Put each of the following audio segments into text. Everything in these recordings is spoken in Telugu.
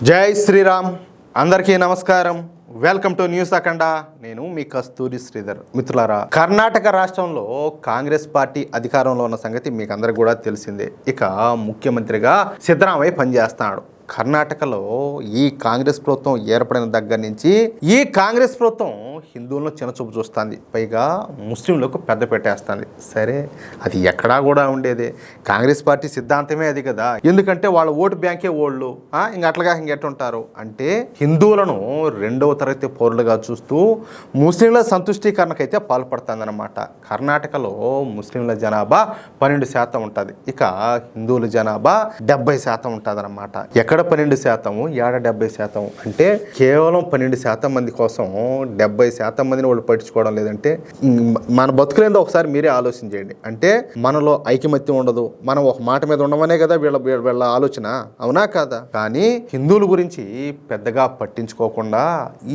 జై శ్రీరామ్. అందరికీ నమస్కారం. వెల్కమ్ టు న్యూస్ అఖండ. నేను మీ కస్తూరి శ్రీధర్. మిత్రులారా, కర్ణాటక రాష్ట్రంలో కాంగ్రెస్ పార్టీ అధికారంలో ఉన్న సంగతి మీకు అందరికి కూడా తెలిసిందే. ఇక ముఖ్యమంత్రిగా సిద్ధరామయ్య పనిచేస్తున్నాడు. కర్ణాటకలో ఈ కాంగ్రెస్ ప్రభుత్వం ఏర్పడిన దగ్గర నుంచి ఈ కాంగ్రెస్ ప్రభుత్వం హిందువులను చిన్నచూపు చూస్తుంది, పైగా ముస్లింలకు పెద్ద పెట్టేస్తుంది. సరే, అది ఎక్కడా కూడా ఉండేదే. కాంగ్రెస్ పార్టీ సిద్ధాంతమే అది కదా. ఎందుకంటే వాళ్ళ ఓటు బ్యాంకే ఓళ్ళు. ఇంకట్లాగా ఇంకెట్టుంటారు అంటే హిందువులను రెండవ తరగతి పౌరులుగా చూస్తూ ముస్లింల సంతుష్టీకరణకైతే పాల్పడుతుందన్నమాట. కర్ణాటకలో ముస్లింల జనాభా 12% ఉంటుంది. ఇక హిందువుల జనాభా 70% ఉంటుంది అన్నమాట. ఎక్కడ 12%, ఏడ 70%? అంటే కేవలం 12% మంది కోసం 70% మందిని వాళ్ళు పట్టించుకోవడం లేదంటే మన బతుకులేందో ఒకసారి మీరే ఆలోచన చేయండి. అంటే మనలో ఐకమత్యం ఉండదు, మనం ఒక మాట మీద ఉండమనే కదా వీళ్ళ ఆలోచన, అవునా కాదా? కానీ హిందువుల గురించి పెద్దగా పట్టించుకోకుండా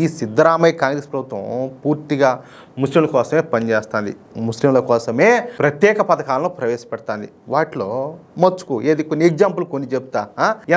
ఈ సిద్ధరామయ్య కాంగ్రెస్ ప్రభుత్వం పూర్తిగా ముస్లింల కోసమే పనిచేస్తుంది. ముస్లింల కోసమే ప్రత్యేక పథకాలను ప్రవేశపెడుతుంది. వాటిలో మచ్చుకు ఏది కొన్ని ఎగ్జాంపుల్ కొన్ని చెప్తా,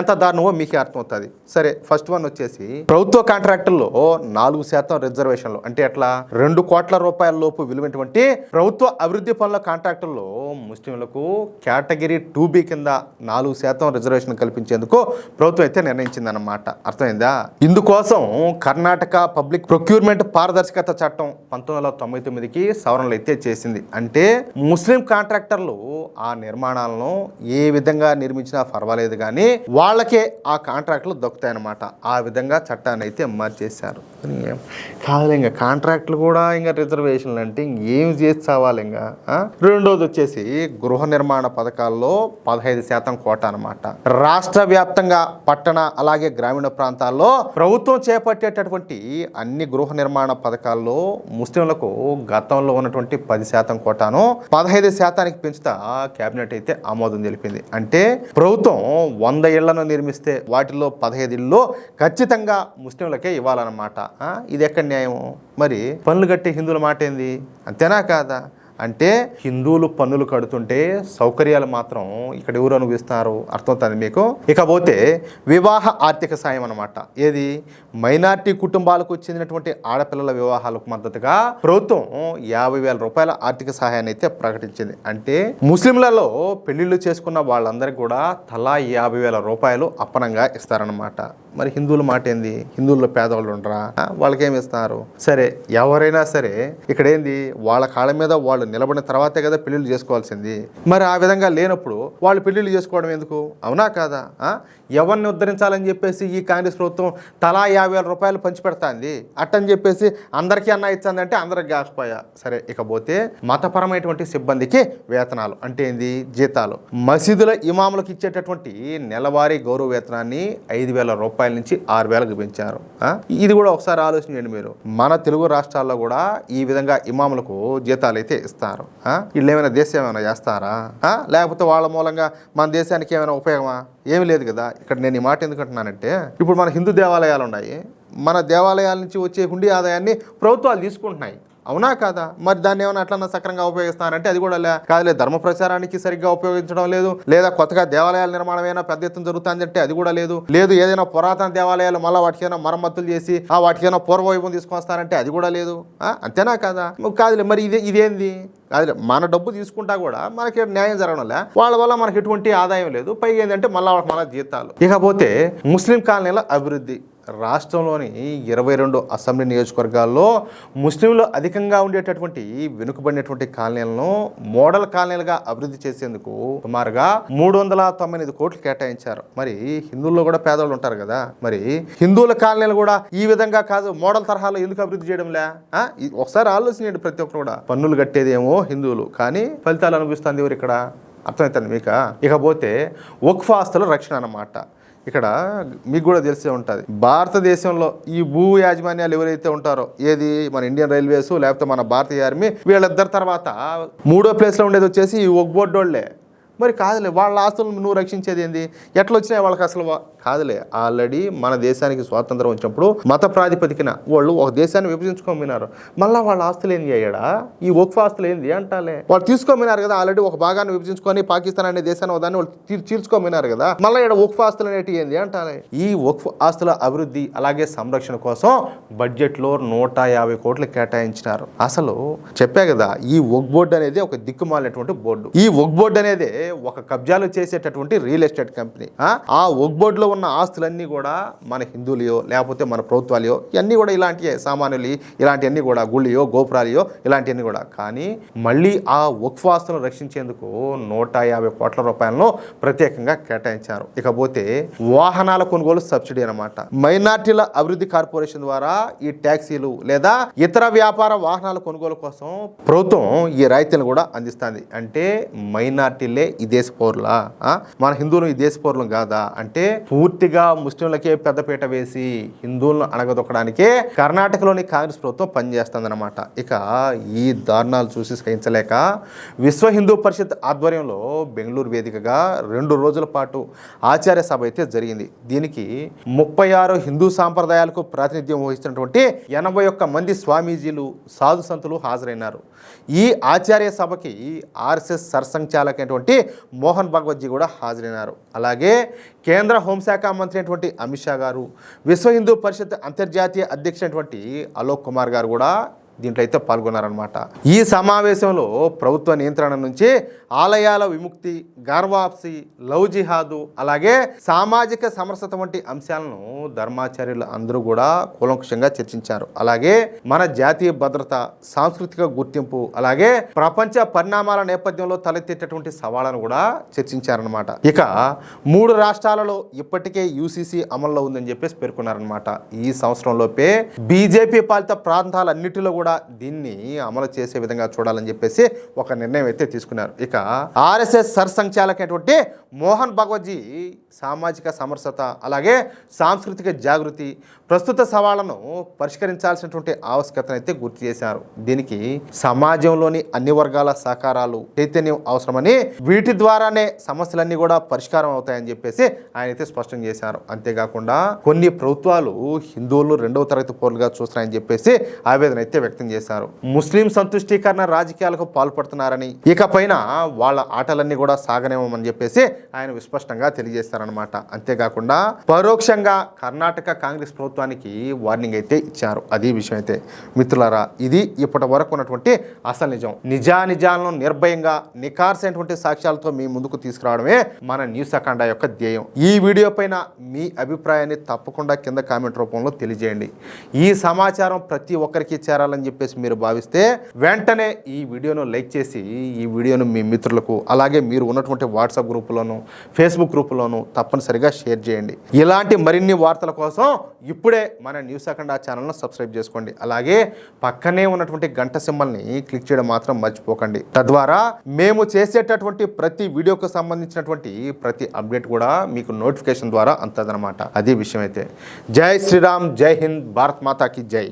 ఎంత దారుణమో మీకే అర్థమవుతుంది. సరే, ఫస్ట్ వన్ వచ్చేసి ప్రభుత్వ కాంట్రాక్టుల్లో 4% రిజర్వేషన్లు. అంటే ఎట్లా? 2 కోట్ల రూపాయల లోపు విలువైనటువంటి ప్రభుత్వ అభివృద్ధి పనుల కాంట్రాక్టుల్లో ముస్లింలకు కేటగిరీ 2B కింద 4% రిజర్వేషన్ కల్పించేందుకు ప్రభుత్వం అయితే నిర్ణయించిందన్నమాట. అర్థమైందా? ఇందుకోసం కర్ణాటక పబ్లిక్ ప్రొక్యూర్మెంట్ పారదర్శకత చట్టం 1999కి సవరణలు అయితే చేసింది. అంటే ముస్లిం కాంట్రాక్టర్లు ఆ నిర్మాణాలను ఏ విధంగా నిర్మించినా పర్వాలేదు కానీ వాళ్ళకే ఆ కాంట్రాక్టులు దొక్కుతాయన్నమాట. ఆ విధంగా చట్టాన్ని అయితే మార్చేశారు. కాదు, ఇంకా కాంట్రాక్టులు కూడా ఇంకా రిజర్వేషన్లు అంటే ఇంకేం చేసి చావాలి ఇంకా. రెండోది వచ్చేసి గృహ నిర్మాణ పథకాల్లో 15% కోట అనమాట. రాష్ట్ర వ్యాప్తంగా పట్టణ అలాగే గ్రామీణ ప్రాంతాల్లో ప్రభుత్వం చేపట్టేటటువంటి అన్ని గృహ నిర్మాణ పథకాల్లో ముస్లింలకు గతంలో ఉన్నటువంటి 10% కోటాను 15%కి పెంచుతా కేబినెట్ అయితే ఆమోదం తెలిపింది. అంటే ప్రభుత్వం 100 ఇళ్లను నిర్మిస్తే వాటిలో 15 ఇళ్ళు ఖచ్చితంగా ముస్లింలకే ఇవ్వాలన్నమాట. ఇది ఎక్కడ న్యాయం? మరి పన్నులు కట్టే హిందువుల మాట ఏంది? అంతేనా కాదా? అంటే హిందువులు పన్నులు కడుతుంటే సౌకర్యాలు మాత్రం ఇక్కడ ఎవరు అనుభవిస్తున్నారు? అర్థమవుతుంది మీకు. ఇకపోతే వివాహ ఆర్థిక సాయం అనమాట. ఏది? మైనార్టీ కుటుంబాలకు చెందినటువంటి ఆడపిల్లల వివాహాలకు మద్దతుగా ప్రభుత్వం 50,000 రూపాయల ఆర్థిక సహాయాన్ని అయితే ప్రకటించింది. అంటే ముస్లింలలో పెళ్లిళ్ళు చేసుకున్న వాళ్ళందరికీ కూడా తలా 50,000 రూపాయలు అప్పనంగా ఇస్తారనమాట. మరి హిందువుల మాట ఏంది? హిందువుల్లో పేదవాళ్ళు ఉండరా? వాళ్ళకేమి ఇస్తారు? సరే, ఎవరైనా సరే ఇక్కడ ఏంది, వాళ్ళ కాళ్ళ మీద వాళ్ళు నిలబడిన తర్వాతే కదా పెళ్లిళ్ళు చేసుకోవాల్సింది. మరి ఆ విధంగా లేనప్పుడు వాళ్ళు పెళ్లిళ్ళు చేసుకోవడం ఎందుకు? అవునా కాదా? ఎవరిని ఉద్ధరించాలని చెప్పేసి ఈ కాంగ్రెస్ ప్రభుత్వం తలా 50,000 రూపాయలు పంచిపెడతాంది. అట్టని చెప్పేసి అందరికీ అన్నా ఇచ్చిందంటే అందరికి కాకపోయా. సరే, ఇకపోతే మతపరమైనటువంటి సిబ్బందికి వేతనాలు అంటే ఏంది? జీతాలు. మసీదుల ఇమాములకు ఇచ్చేటటువంటి నెలవారీ గౌరవ వేతనాన్ని 5,000 రూపాయల నుంచి 6,000కి పెంచారు. ఇది కూడా ఒకసారి ఆలోచన చేయండి మీరు. మన తెలుగు రాష్ట్రాల్లో కూడా ఈ విధంగా ఇమాములకు జీతాలు అయితే ఇస్తారు. వీళ్ళు ఏమైనా దేశం ఏమైనా చేస్తారా? లేకపోతే వాళ్ళ మూలంగా మన దేశానికి ఏమైనా ఉపయోగమా? ఏమి లేదు కదా. ఇక్కడ నేను ఈ మాట ఎందుకు అంటున్నానంటే, ఇప్పుడు మన హిందూ దేవాలయాలు ఉన్నాయి. మన దేవాలయాల నుంచి వచ్చే హుండీ ఆదాయాన్ని ప్రభుత్వాలు తీసుకుంటున్నాయి, అవునా కాదా? మరి దాన్ని ఏమైనా అట్లన్నా సక్రంగా ఉపయోగిస్తానంటే అది కూడా కాదులే. ధర్మ ప్రచారానికి సరిగ్గా ఉపయోగించడం లేదు, లేదా కొత్తగా దేవాలయాల నిర్మాణం అయినా పెద్ద ఎత్తున జరుగుతుందంటే అది కూడా లేదు. ఏదైనా పురాతన దేవాలయాలు మళ్ళీ వాటికైనా మరమ్మతులు చేసి వాటికైనా పూర్వవైభవం తీసుకొస్తారంటే అది కూడా లేదు. అంతేనా కాదా? కాదులే. మరి ఇదేంది? అదే మన డబ్బు తీసుకుంటా కూడా మనకి న్యాయం జరగడంలే, వాళ్ళ వల్ల మనకి ఎటువంటి ఆదాయం లేదు. పైగా ఏంటంటే మళ్ళీ జీతాలు. ఇకపోతే ముస్లిం కాలనీల అభివృద్ధి. రాష్ట్రంలోని 22 అసెంబ్లీ నియోజకవర్గాల్లో ముస్లింలు అధికంగా ఉండేటటువంటి వెనుకబడినటువంటి కాలనీలను మోడల్ కాలనీలుగా అభివృద్ధి చేసేందుకు సుమారుగా 398 కోట్లు కేటాయించారు. మరి హిందువుల్లో కూడా పేదవాళ్ళు ఉంటారు కదా. మరి హిందువుల కాలనీలు కూడా ఈ విధంగా కాదు, మోడల్ తరహాలో ఎందుకు అభివృద్ధి చేయడంలే? ఒకసారి ఆలోచించండి. ప్రతి ఒక్కరు కూడా పన్నులు కట్టేదేమో హిందువులు, కానీ ఫలితాలు అనుభవిస్తుంది ఎవరు ఇక్కడ? అర్థమవుతుంది మీకు. ఇకపోతే వక్ఫ్ ఆస్తుల రక్షణ అన్నమాట. ఇక్కడ మీకు కూడా తెలిసే ఉంటుంది, భారతదేశంలో ఈ భూ యాజమాన్యాలు ఎవరైతే ఉంటారో, ఏది మన ఇండియన్ రైల్వేస్ లేకపోతే మన భారతీయ ఆర్మీ, వీళ్ళిద్దరి తర్వాత 3వ ప్లేస్లో ఉండేది వచ్చేసి ఈ వక్ఫ్ బోర్డు వాళ్ళే. మరి కాదులే, వాళ్ళ ఆస్తులను నువ్వు రక్షించేది ఏంది? ఎట్లా వచ్చినాయి వాళ్ళకి అసలు? కాదులే, ఆల్రెడీ మన దేశానికి స్వాతంత్రం వచ్చినప్పుడు మత ప్రాతిపదికన వాళ్ళు ఒక దేశాన్ని విభజించుకోమినారు. మళ్ళీ వాళ్ళ ఆస్తులు ఏంది అయ్యాడా? ఈ వక్ఫ్ ఆస్తులు ఏంది అంటాలే? వాళ్ళు తీసుకోమినారు కదా, ఆల్రెడీ ఒక భాగాన్ని విభజించుకొని పాకిస్తాన్ అనే దేశాన్ని దాన్ని వాళ్ళు చీల్చుకోమినారు కదా, మళ్ళీ ఇక్కడ వక్ఫ్ ఆస్తులు అనేవి ఏంది అంటాలే? ఈ వక్ఫ్ ఆస్తుల అభివృద్ధి అలాగే సంరక్షణ కోసం బడ్జెట్లో 150 కోట్లు కేటాయించినారు. అసలు చెప్పా కదా, ఈ వక్ఫ్ బోర్డు అనేది ఒక దిక్కుమాలినటువంటి బోర్డు. ఈ వక్ఫ్ బోర్డు అనేది ఒక కబ్జాలు చేసేటటువంటి రియల్ ఎస్టేట్ కంపెనీ. ఆ వక్ఫ్ బోర్డులో ఉన్న ఆస్తులన్నీ కూడా మన హిందువులయో లేకపోతే మన ప్రభుత్వాలయో, ఇవన్నీ కూడా ఇలాంటి సామాన్యులు, ఇలాంటివన్నీ కూడా గుళ్ళయో గోపురాలయో ఇలాంటివన్నీ కూడా. కానీ మళ్ళీ ఆ వక్ఫ్ ఆస్తులను రక్షించేందుకు 150 కోట్ల రూపాయలను ప్రత్యేకంగా కేటాయించారు. ఇకపోతే వాహనాల కొనుగోలు సబ్సిడీ అనమాట. మైనార్టీల అభివృద్ధి కార్పొరేషన్ ద్వారా ఈ ట్యాక్సీలు లేదా ఇతర వ్యాపార వాహనాల కొనుగోలు కోసం ప్రభుత్వం ఈ రాయితీలను కూడా అందిస్తుంది. అంటే మైనార్టీలే ఈ దేశ పౌరులా? మన హిందువులు ఈ దేశ పౌరులు కాదా అంటే పూర్తిగా ముస్లింలకే పెద్దపీట వేసి హిందువులను అణగదొక్కడానికే కర్ణాటకలోని కాంగ్రెస్ ప్రభుత్వం పనిచేస్తుందన్నమాట. ఇక ఈ దారుణాలు చూసి సహించలేక విశ్వ హిందూ పరిషత్ ఆధ్వర్యంలో బెంగళూరు వేదికగా 2 రోజుల పాటు ఆచార్య సభ అయితే జరిగింది. దీనికి 36 హిందూ సాంప్రదాయాలకు ప్రాతినిధ్యం వహిస్తున్నటువంటి 81 మంది స్వామీజీలు, సాధు సంతులు హాజరైనారు. ఈ ఆచార్య సభకి ఆర్ఎస్ఎస్ సర్సంఘచాలకైనటువంటి మోహన్ భగవత్జీ కూడా హాజరైనారు. అలాగే కేంద్ర హోంశాఖ మంత్రి అయినటువంటి అమిత్ షా గారు, విశ్వ హిందూ పరిషత్ అంతర్జాతీయ అధ్యక్షుడైనటువంటి అలోక్ కుమార్ గారు కూడా దీంట్లో అయితే పాల్గొన్నారనమాట. ఈ సమావేశంలో ప్రభుత్వ నియంత్రణ నుంచి ఆలయాల విముక్తి, గర్వాప్సి, లవ్ జిహాదు అలాగే సామాజిక సమరసత వంటి అంశాలను ధర్మాచార్యులు అందరూ కూడా కూలంకషంగా చర్చించారు. అలాగే మన జాతీయ భద్రత, సాంస్కృతిక గుర్తింపు అలాగే ప్రపంచ పరిణామాల నేపథ్యంలో తలెత్తేటటువంటి సవాళ్ళను కూడా చర్చించారనమాట. ఇక 3 రాష్ట్రాలలో ఇప్పటికే యూసీసీ అమల్లో ఉందని చెప్పేసి పేర్కొన్నారనమాట. ఈ సంవత్సరంలోపే బీజేపీ పాలిత ప్రాంతాలన్నిటిలో కూడా దీన్ని అమలు చేసే విధంగా చూడాలని చెప్పేసి ఒక నిర్ణయం అయితే తీసుకున్నారు. ఇక ఆర్ఎస్ఎస్ సర్సంఘచాలకైనటువంటి మోహన్ భగవత్జీ సామాజిక సమరసత అలాగే సాంస్కృతిక జాగృతి ప్రస్తుత సవాళ్లను పరిష్కరించాల్సినటువంటి ఆవశ్యకతను అయితే గుర్తు చేశారు. దీనికి సమాజంలోని అన్ని వర్గాల సహకారాలు, చైతన్యం అవసరమని, వీటి ద్వారానే సమస్యలన్నీ కూడా పరిష్కారం అవుతాయని చెప్పేసి ఆయన అయితే స్పష్టం చేశారు. అంతేకాకుండా కొన్ని ప్రభుత్వాలు హిందువులు 2వ తరగతి పౌరులుగా చూస్తున్నాయని చెప్పేసి ఆవేదన అయితే వ్యక్తం చేశారు. ముస్లిం సంతుష్టీకరణ రాజకీయాలకు పాల్పడుతున్నారని, ఇకపైన వాళ్ళ ఆటలన్నీ కూడా సాగనేమని చెప్పేసి ఆయన విస్పష్టంగా తెలియజేశారనమాట. అంతేకాకుండా పరోక్షంగా కర్ణాటక కాంగ్రెస్ ప్రభుత్వానికి వార్నింగ్ అయితే ఇచ్చారు. అది విషయం అయితే మిత్రులారా, ఇది ఇప్పటి వరకు ఉన్నటువంటి అసలు నిజం. నిజాలను నిర్భయంగా నిఖార్సైనటువంటి సాక్ష్యాలతో మీ ముందుకు తీసుకురావడమే మన న్యూస్ అఖండ యొక్క ధ్యేయం. ఈ వీడియో పైన మీ అభిప్రాయాన్ని తప్పకుండా కింద కామెంట్ రూపంలో తెలియజేయండి. ఈ సమాచారం ప్రతి ఒక్కరికి చేరాలని చెప్పేసి మీరు భావిస్తే వెంటనే ఈ వీడియోను లైక్ చేసి ఈ వీడియోను మీ మిత్రులకు అలాగే మీరు ఉన్నటువంటి వాట్సాప్ గ్రూపులోను, ఫేస్బుక్ గ్రూపులోను తప్పనిసరిగా షేర్ చేయండి. ఇలాంటి మరిన్ని వార్తల కోసం ఇప్పుడే మన న్యూస్ అఖండ ఛానల్ను సబ్స్క్రైబ్ చేసుకోండి. అలాగే పక్కనే ఉన్నటువంటి గంట సింబల్ని క్లిక్ చేయడం మాత్రం మర్చిపోకండి. తద్వారా మేము చేసేటటువంటి ప్రతి వీడియోకు సంబంధించినటువంటి ప్రతి అప్డేట్ కూడా మీకు నోటిఫికేషన్ ద్వారా అందుతుందన్నమాట. అదే విషయం అయితే. జై శ్రీరామ్, జై హింద్, భారత్ మాతాకి జై.